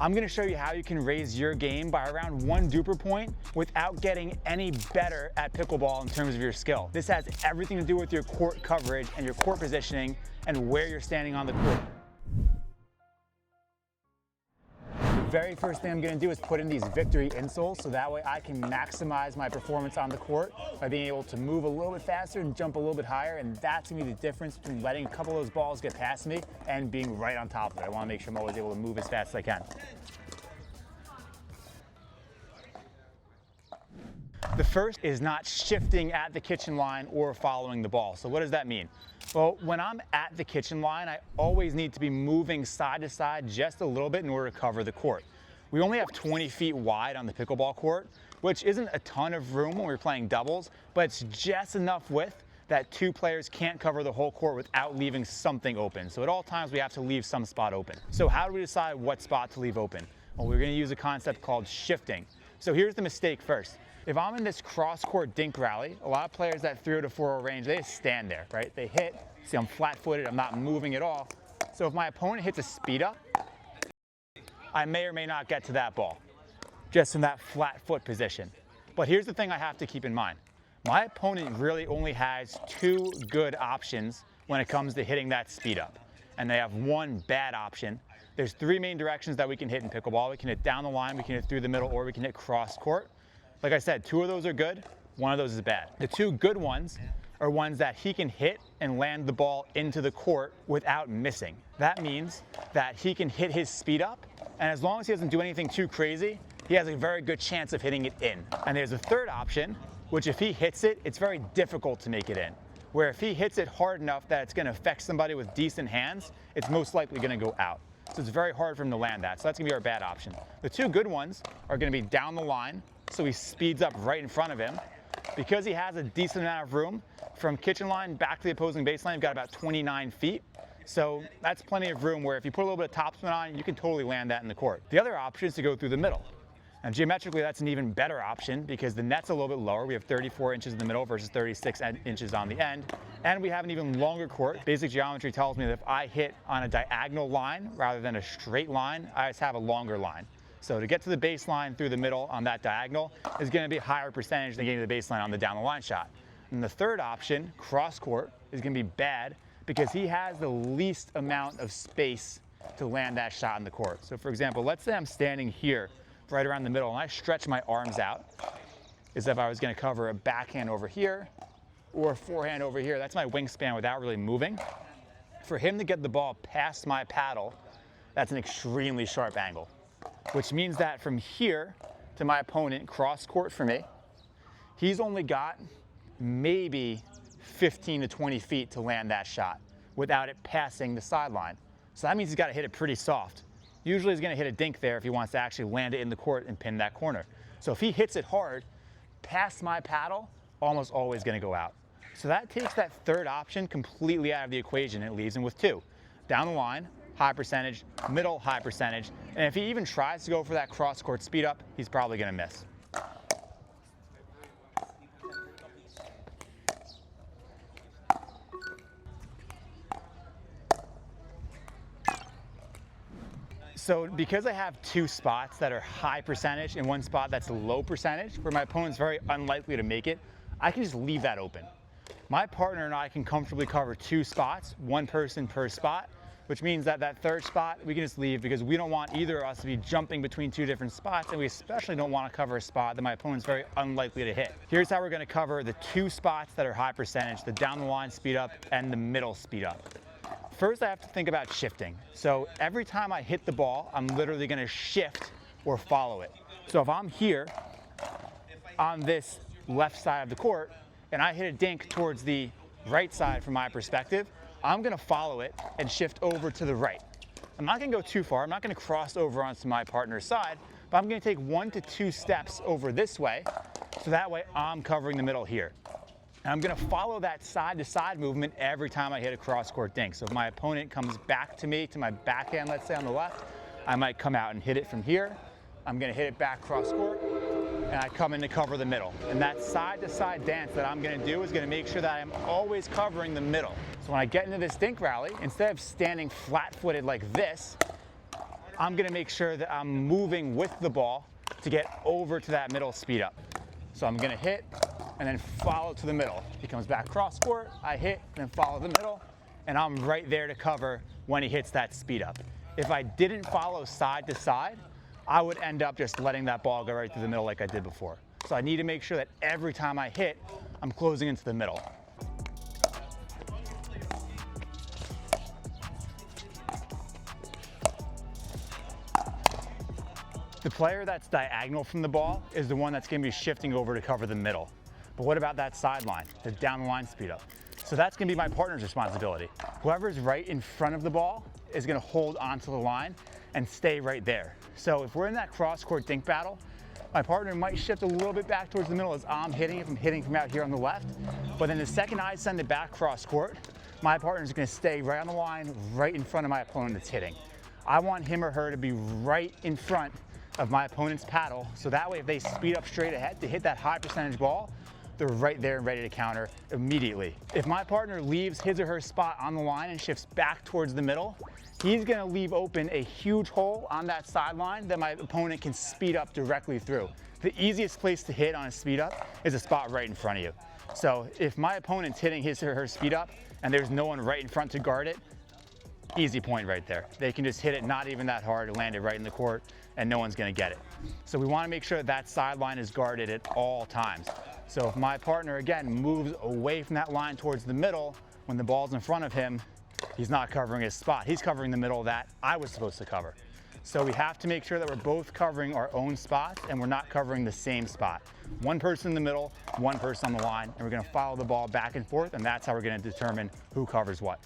I'm going to show you how you can raise your game by around 1 duper point without getting any better at pickleball in terms of your skill. This has everything to do with your court coverage and your court positioning and where you're standing on the court. The very first thing I'm going to do is put in these victory insoles so that way I can maximize my performance on the court by being able to move a little bit faster and jump a little bit higher, and that's going to be the difference between letting a couple of those balls get past me and being right on top of it. I want to make sure I'm always able to move as fast as I can. The first is not shifting at the kitchen line or following the ball. So what does that mean? Well, when I'm at the kitchen line, I always need to be moving side to side just a little bit in order to cover the court. We only have 20 feet wide on the pickleball court, which isn't a ton of room when we're playing doubles, but it's just enough width that 2 players can't cover the whole court without leaving something open. So at all times, we have to leave some spot open. So how do we decide what spot to leave open? Well, we're going to use a concept called shifting. So here's the mistake first. If I'm in this cross-court dink rally, a lot of players that 3 to 4 range, they just stand there, right? They hit, see I'm flat-footed, I'm not moving at all. So if my opponent hits a speed up, I may or may not get to that ball, just in that flat foot position. But here's the thing I have to keep in mind. My opponent really only has 2 good options when it comes to hitting that speed up. And they have 1 bad option. There's 3 main directions that we can hit in pickleball. We can hit down the line, we can hit through the middle, or we can hit cross-court. Like I said, 2 of those are good, 1 of those is bad. The 2 good ones are ones that he can hit and land the ball into the court without missing. That means that he can hit his speed up, and as long as he doesn't do anything too crazy, he has a very good chance of hitting it in. And there's a 3rd option, which if he hits it, it's very difficult to make it in. Where if he hits it hard enough that it's going to affect somebody with decent hands, it's most likely going to go out. So it's very hard for him to land that. So that's going to be our bad option. The 2 good ones are going to be down the line, so he speeds up right in front of him. Because he has a decent amount of room, from kitchen line back to the opposing baseline, you've got about 29 feet. So that's plenty of room where if you put a little bit of topspin on, you can totally land that in the court. The other option is to go through the middle. And geometrically, that's an even better option because the net's a little bit lower. We have 34 inches in the middle versus 36 inches on the end. And we have an even longer court. Basic geometry tells me that if I hit on a diagonal line rather than a straight line, I just have a longer line. So to get to the baseline through the middle on that diagonal is going to be a higher percentage than getting to the baseline on the down the line shot. And the 3rd option, cross court, is going to be bad because he has the least amount of space to land that shot in the court. So for example, let's say I'm standing here right around the middle and I stretch my arms out as if I was going to cover a backhand over here or a forehand over here. That's my wingspan without really moving. For him to get the ball past my paddle, that's an extremely sharp angle, which means that from here to my opponent, cross court for me, he's only got maybe 15 to 20 feet to land that shot without it passing the sideline. So that means he's got to hit it pretty soft. Usually he's going to hit a dink there if he wants to actually land it in the court and pin that corner. So if he hits it hard, past my paddle, almost always going to go out. So that takes that 3rd option completely out of the equation and it leaves him with 2. Down the line, high percentage, middle, high percentage, and if he even tries to go for that cross-court speed up, he's probably going to miss. So because I have 2 spots that are high percentage and 1 spot that's low percentage, where my opponent's very unlikely to make it, I can just leave that open. My partner and I can comfortably cover 2 spots, 1 person per spot, which means that that 3rd spot we can just leave because we don't want either of us to be jumping between 2 different spots, and we especially don't want to cover a spot that my opponent's very unlikely to hit. Here's how we're going to cover the 2 spots that are high percentage, the down the line speed up and the middle speed up. First, I have to think about shifting. So every time I hit the ball, I'm literally going to shift or follow it. So if I'm here on this left side of the court and I hit a dink towards the right side from my perspective, I'm going to follow it and shift over to the right. I'm not going to go too far. I'm not going to cross over onto my partner's side, but I'm going to take 1 to 2 steps over this way, so that way I'm covering the middle here. And I'm going to follow that side-to-side movement every time I hit a cross-court dink. So if my opponent comes back to me, to my backhand, let's say on the left, I might come out and hit it from here. I'm going to hit it back cross-court, and I come in to cover the middle. And that side-to-side dance that I'm going to do is going to make sure that I'm always covering the middle. So when I get into this dink rally, instead of standing flat-footed like this, I'm gonna make sure that I'm moving with the ball to get over to that middle speed up. So I'm gonna hit and then follow to the middle. He comes back cross court, I hit and then follow the middle, and I'm right there to cover when he hits that speed up. If I didn't follow side to side, I would end up just letting that ball go right through the middle like I did before. So I need to make sure that every time I hit, I'm closing into the middle. The player that's diagonal from the ball is the one that's gonna be shifting over to cover the middle. But what about that sideline, the down the line speed up? So that's gonna be my partner's responsibility. Whoever's right in front of the ball is gonna hold onto the line and stay right there. So if we're in that cross court dink battle, my partner might shift a little bit back towards the middle as I'm hitting, if I'm hitting from out here on the left. But then the second I send it back cross court, my partner's gonna stay right on the line, right in front of my opponent that's hitting. I want him or her to be right in front of my opponent's paddle, so that way if they speed up straight ahead to hit that high percentage ball, they're right there and ready to counter immediately. If my partner leaves his or her spot on the line and shifts back towards the middle, he's gonna leave open a huge hole on that sideline that my opponent can speed up directly through. The easiest place to hit on a speed up is a spot right in front of you. So if my opponent's hitting his or her speed up and there's no one right in front to guard it, easy point right there. They can just hit it not even that hard, land it right in the court, and no one's gonna get it. So we wanna make sure that sideline is guarded at all times. So if my partner, again, moves away from that line towards the middle, when the ball's in front of him, he's not covering his spot. He's covering the middle that I was supposed to cover. So we have to make sure that we're both covering our own spots and we're not covering the same spot. One person in the middle, one person on the line, and we're gonna follow the ball back and forth, and that's how we're gonna determine who covers what.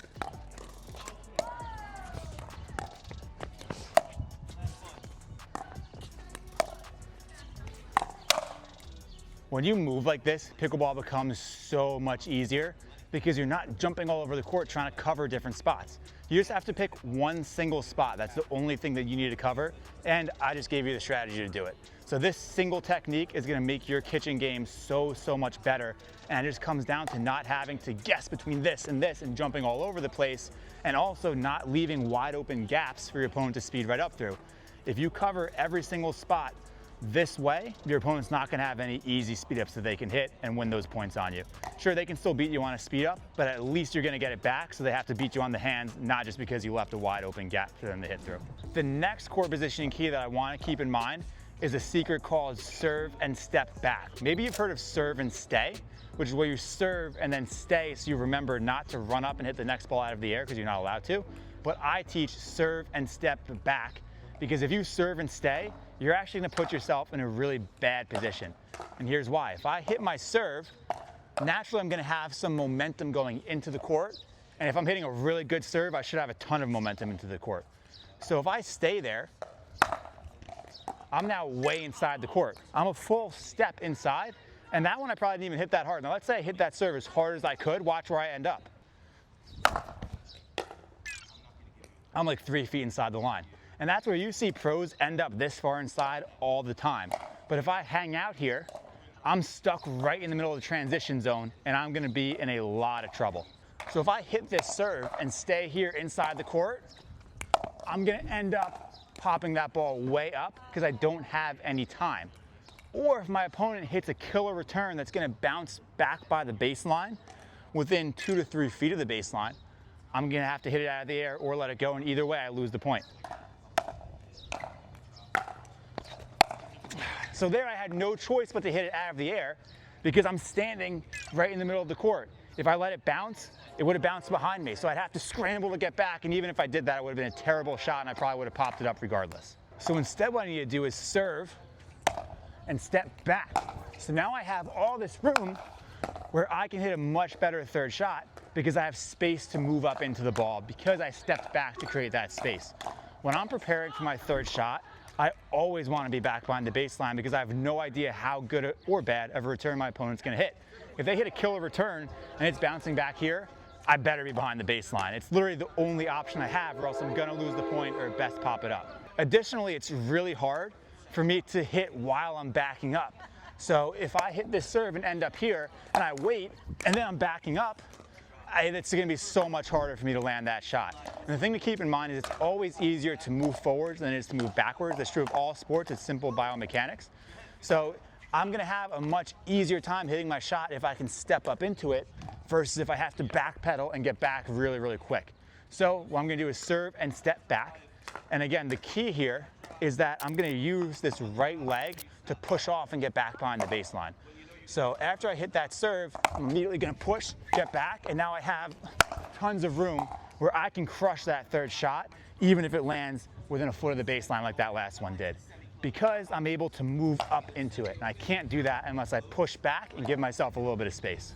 When you move like this, pickleball becomes so much easier because you're not jumping all over the court trying to cover different spots. You just have to pick one single spot. That's the only thing that you need to cover, and I just gave you the strategy to do it. So this single technique is gonna make your kitchen game so much better, and it just comes down to not having to guess between this and jumping all over the place, and also not leaving wide open gaps for your opponent to speed right up through. If you cover every single spot this way, your opponent's not gonna have any easy speed ups that they can hit and win those points on you. Sure, they can still beat you on a speed up, but at least you're gonna get it back, so they have to beat you on the hands, not just because you left a wide open gap for them to hit through. The next court positioning key that I wanna keep in mind is a secret called serve and step back. Maybe you've heard of serve and stay, which is where you serve and then stay so you remember not to run up and hit the next ball out of the air because you're not allowed to. But I teach serve and step back, because if you serve and stay, you're actually gonna put yourself in a really bad position. And here's why. If I hit my serve, naturally I'm gonna have some momentum going into the court. And if I'm hitting a really good serve, I should have a ton of momentum into the court. So if I stay there, I'm now way inside the court. I'm a full step inside, and that one I probably didn't even hit that hard. Now let's say I hit that serve as hard as I could, watch where I end up. I'm like 3 feet inside the line. And that's where you see pros end up this far inside all the time. But if I hang out here, I'm stuck right in the middle of the transition zone, and I'm gonna be in a lot of trouble. So if I hit this serve and stay here inside the court, I'm gonna end up popping that ball way up because I don't have any time. Or if my opponent hits a killer return that's gonna bounce back by the baseline within 2 to 3 feet of the baseline, I'm gonna have to hit it out of the air or let it go, and either way I lose the point. So there I had no choice but to hit it out of the air because I'm standing right in the middle of the court. If I let it bounce, it would have bounced behind me. So I'd have to scramble to get back, and even if I did that, it would have been a terrible shot and I probably would have popped it up regardless. So instead what I need to do is serve and step back. So now I have all this room where I can hit a much better third shot because I have space to move up into the ball because I stepped back to create that space. When I'm preparing for my third shot, I always want to be back behind the baseline because I have no idea how good or bad of a return my opponent's going to hit. If they hit a killer return and it's bouncing back here, I better be behind the baseline. It's literally the only option I have, or else I'm going to lose the point or best pop it up. Additionally, it's really hard for me to hit while I'm backing up. So if I hit this serve and end up here and I wait and then I'm backing up, it's going to be so much harder for me to land that shot. And the thing to keep in mind is it's always easier to move forwards than it is to move backwards. That's true of all sports. It's simple biomechanics. So I'm going to have a much easier time hitting my shot if I can step up into it versus if I have to backpedal and get back really, really quick. So what I'm going to do is serve and step back. And again, the key here is that I'm going to use this right leg to push off and get back behind the baseline. So after I hit that serve, I'm immediately going to push, get back, and now I have tons of room where I can crush that third shot, even if it lands within a foot of the baseline like that last one did, because I'm able to move up into it. And I can't do that unless I push back and give myself a little bit of space.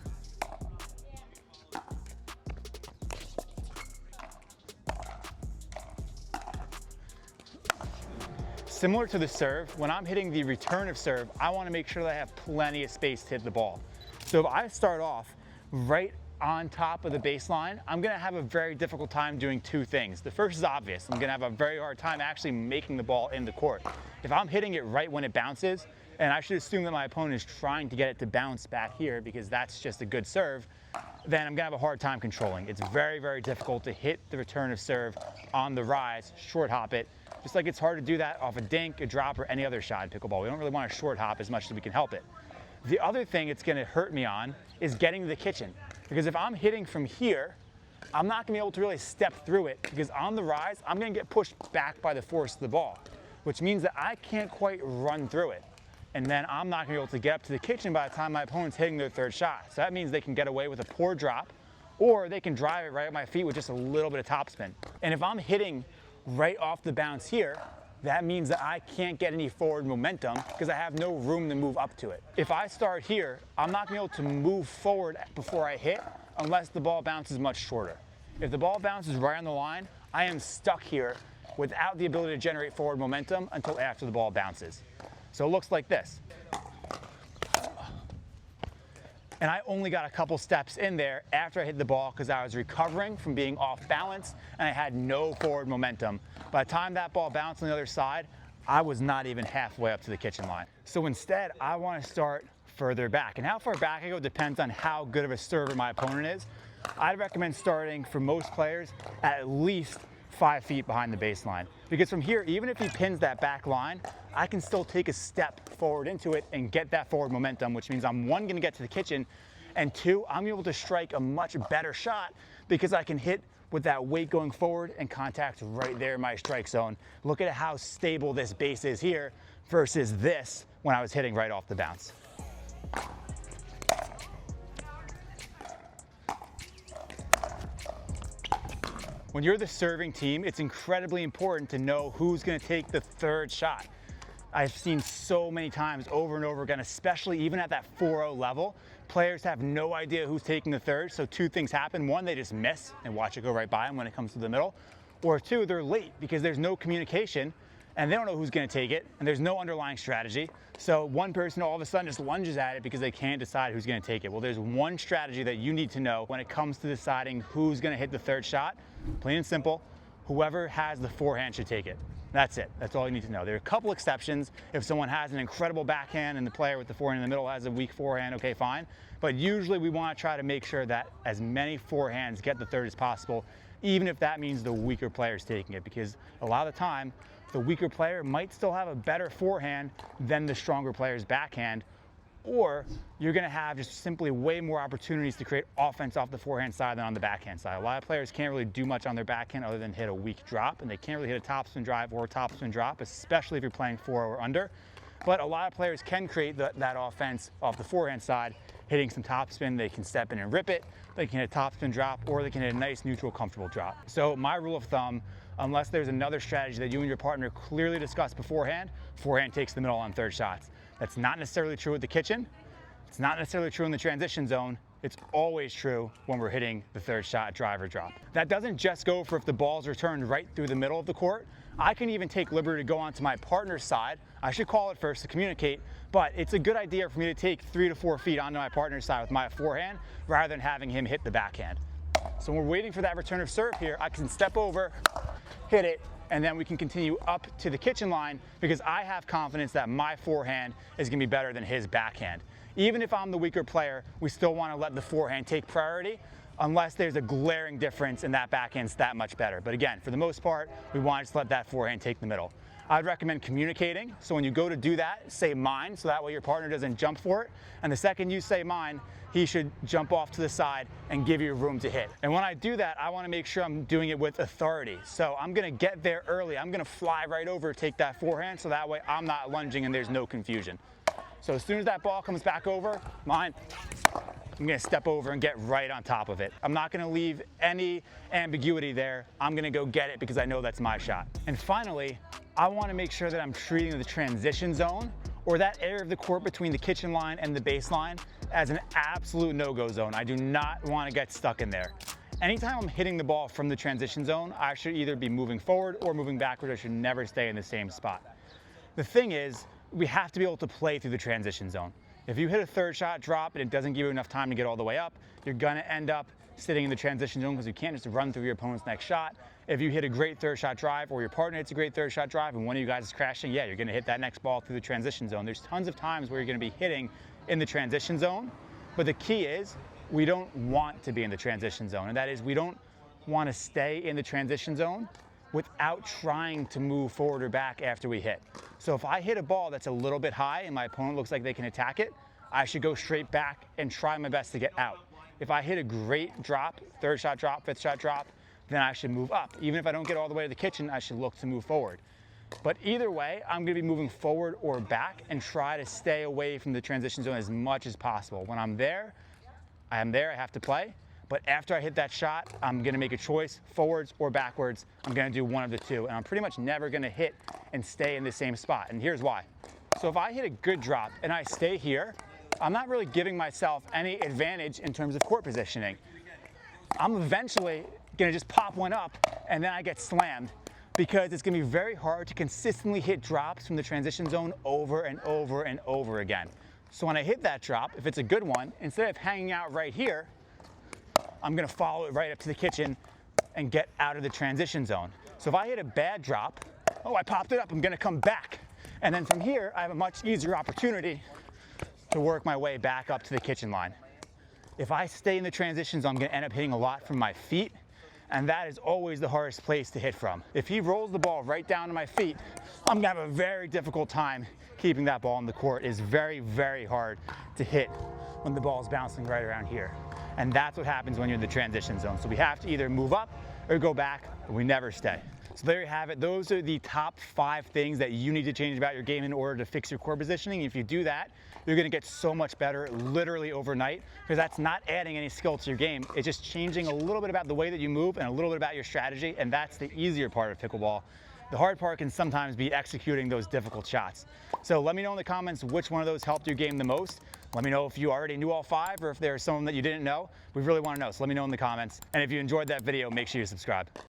Similar to the serve, when I'm hitting the return of serve, I want to make sure that I have plenty of space to hit the ball. So if I start off right on top of the baseline, I'm going to have a very difficult time doing two things. The first is obvious. I'm going to have a very hard time actually making the ball in the court. If I'm hitting it right when it bounces, and I should assume that my opponent is trying to get it to bounce back here because that's just a good serve, then I'm going to have a hard time controlling. It's very, very difficult to hit the return of serve on the rise, short hop it, just like it's hard to do that off a dink, a drop, or any other shot in pickleball. We don't really want to short hop as much as we can help it. The other thing it's going to hurt me on is getting to the kitchen, because if I'm hitting from here, I'm not going to be able to really step through it, because on the rise, I'm going to get pushed back by the force of the ball, which means that I can't quite run through it. And then I'm not going to be able to get up to the kitchen by the time my opponent's hitting their third shot. So that means they can get away with a poor drop, or they can drive it right at my feet with just a little bit of topspin. And if I'm hitting right off the bounce here, that means that I can't get any forward momentum because I have no room to move up to it. If I start here, I'm not going to be able to move forward before I hit unless the ball bounces much shorter. If the ball bounces right on the line, I am stuck here without the ability to generate forward momentum until after the ball bounces. So it looks like this. And I only got a couple steps in there after I hit the ball because I was recovering from being off balance and I had no forward momentum. By the time that ball bounced on the other side, I was not even halfway up to the kitchen line. So instead, I want to start further back. And how far back I go depends on how good of a server my opponent is. I'd recommend starting, for most players, at least 5 feet behind the baseline. Because from here, even if he pins that back line, I can still take a step forward into it and get that forward momentum, which means I'm one, going to get to the kitchen, and two, I'm able to strike a much better shot because I can hit with that weight going forward and contact right there in my strike zone. Look at how stable this base is here versus this when I was hitting right off the bounce. When you're the serving team, it's incredibly important to know who's going to take the third shot. I've seen so many times over and over again, especially even at that 4-0 level, players have no idea who's taking the third. So two things happen. One, they just miss and watch it go right by them when it comes to the middle. Or two, they're late because there's no communication and they don't know who's going to take it and there's no underlying strategy. So one person all of a sudden just lunges at it because they can't decide who's going to take it. Well, there's one strategy that you need to know when it comes to deciding who's going to hit the third shot. Plain and simple, whoever has the forehand should take it. That's it. That's all you need to know. There are a couple exceptions. If someone has an incredible backhand and the player with the forehand in the middle has a weak forehand, okay, fine. But usually we want to try to make sure that as many forehands get the third as possible, even if that means the weaker player is taking it, because a lot of the time, the weaker player might still have a better forehand than the stronger player's backhand, or you're going to have just simply way more opportunities to create offense off the forehand side than on the backhand side. A lot of players can't really do much on their backhand other than hit a weak drop, and they can't really hit a topspin drive or a topspin drop, especially if you're playing 4 or under. But a lot of players can create that offense off the forehand side, hitting some topspin. They can step in and rip it, they can hit a topspin drop, or they can hit a nice, neutral, comfortable drop. So my rule of thumb, unless there's another strategy that you and your partner clearly discussed beforehand, forehand takes the middle on third shots. That's not necessarily true at the kitchen. It's not necessarily true in the transition zone. It's always true when we're hitting the third shot, drive or drop. That doesn't just go for if the ball's returned right through the middle of the court. I can even take liberty to go onto my partner's side. I should call it first to communicate, but it's a good idea for me to take 3 to 4 feet onto my partner's side with my forehand rather than having him hit the backhand. So when we're waiting for that return of serve here, I can step over, hit it, and then we can continue up to the kitchen line because I have confidence that my forehand is going to be better than his backhand. Even if I'm the weaker player, we still want to let the forehand take priority unless there's a glaring difference and that backhand's that much better. But again, for the most part, we want to just let that forehand take the middle. I'd recommend communicating. So when you go to do that, say mine, so that way your partner doesn't jump for it. And the second you say mine, he should jump off to the side and give you room to hit. And when I do that, I want to make sure I'm doing it with authority. So I'm going to get there early. I'm going to fly right over, take that forehand, so that way I'm not lunging and there's no confusion. So as soon as that ball comes back over, mine, I'm going to step over and get right on top of it. I'm not going to leave any ambiguity there. I'm going to go get it because I know that's my shot. And finally, I want to make sure that I'm treating the transition zone, or that area of the court between the kitchen line and the baseline, as an absolute no-go zone. I do not want to get stuck in there. Anytime I'm hitting the ball from the transition zone, I should either be moving forward or moving backward. I should never stay in the same spot. The thing is, we have to be able to play through the transition zone. If you hit a third shot drop and it doesn't give you enough time to get all the way up, you're gonna end up sitting in the transition zone because you can't just run through your opponent's next shot. If you hit a great third shot drive, or your partner hits a great third shot drive and one of you guys is crashing, yeah, you're gonna hit that next ball through the transition zone. There's tons of times where you're gonna be hitting in the transition zone, but the key is we don't want to be in the transition zone, and that is we don't want to stay in the transition zone without trying to move forward or back after we hit. So if I hit a ball that's a little bit high and my opponent looks like they can attack it, I should go straight back and try my best to get out. If I hit a great drop, third shot drop, fifth shot drop, then I should move up. Even if I don't get all the way to the kitchen, I should look to move forward. But either way, I'm gonna be moving forward or back and try to stay away from the transition zone as much as possible. When I'm there, I have to play. But after I hit that shot, I'm gonna make a choice, forwards or backwards. I'm gonna do one of the two. And I'm pretty much never gonna hit and stay in the same spot. And here's why. So if I hit a good drop and I stay here, I'm not really giving myself any advantage in terms of court positioning. I'm eventually gonna just pop one up and then I get slammed, because it's gonna be very hard to consistently hit drops from the transition zone over and over and over again. So when I hit that drop, if it's a good one, instead of hanging out right here, I'm gonna follow it right up to the kitchen and get out of the transition zone. So if I hit a bad drop, oh, I popped it up, I'm gonna come back. And then from here, I have a much easier opportunity to work my way back up to the kitchen line. If I stay in the transition zone, I'm gonna end up hitting a lot from my feet, and that is always the hardest place to hit from. If he rolls the ball right down to my feet, I'm gonna have a very difficult time keeping that ball in the court. It's very, very hard to hit when the ball is bouncing right around here. And that's what happens when you're in the transition zone. So we have to either move up or go back, or we never stay. So there you have it. Those are the top 5 things that you need to change about your game in order to fix your core positioning. If you do that, you're gonna get so much better literally overnight, because that's not adding any skill to your game. It's just changing a little bit about the way that you move and a little bit about your strategy, and that's the easier part of pickleball. The hard part can sometimes be executing those difficult shots. So let me know in the comments which one of those helped your game the most. Let me know if you already knew all 5 or if there's some that you didn't know. We really wanna know, so let me know in the comments. And if you enjoyed that video, make sure you subscribe.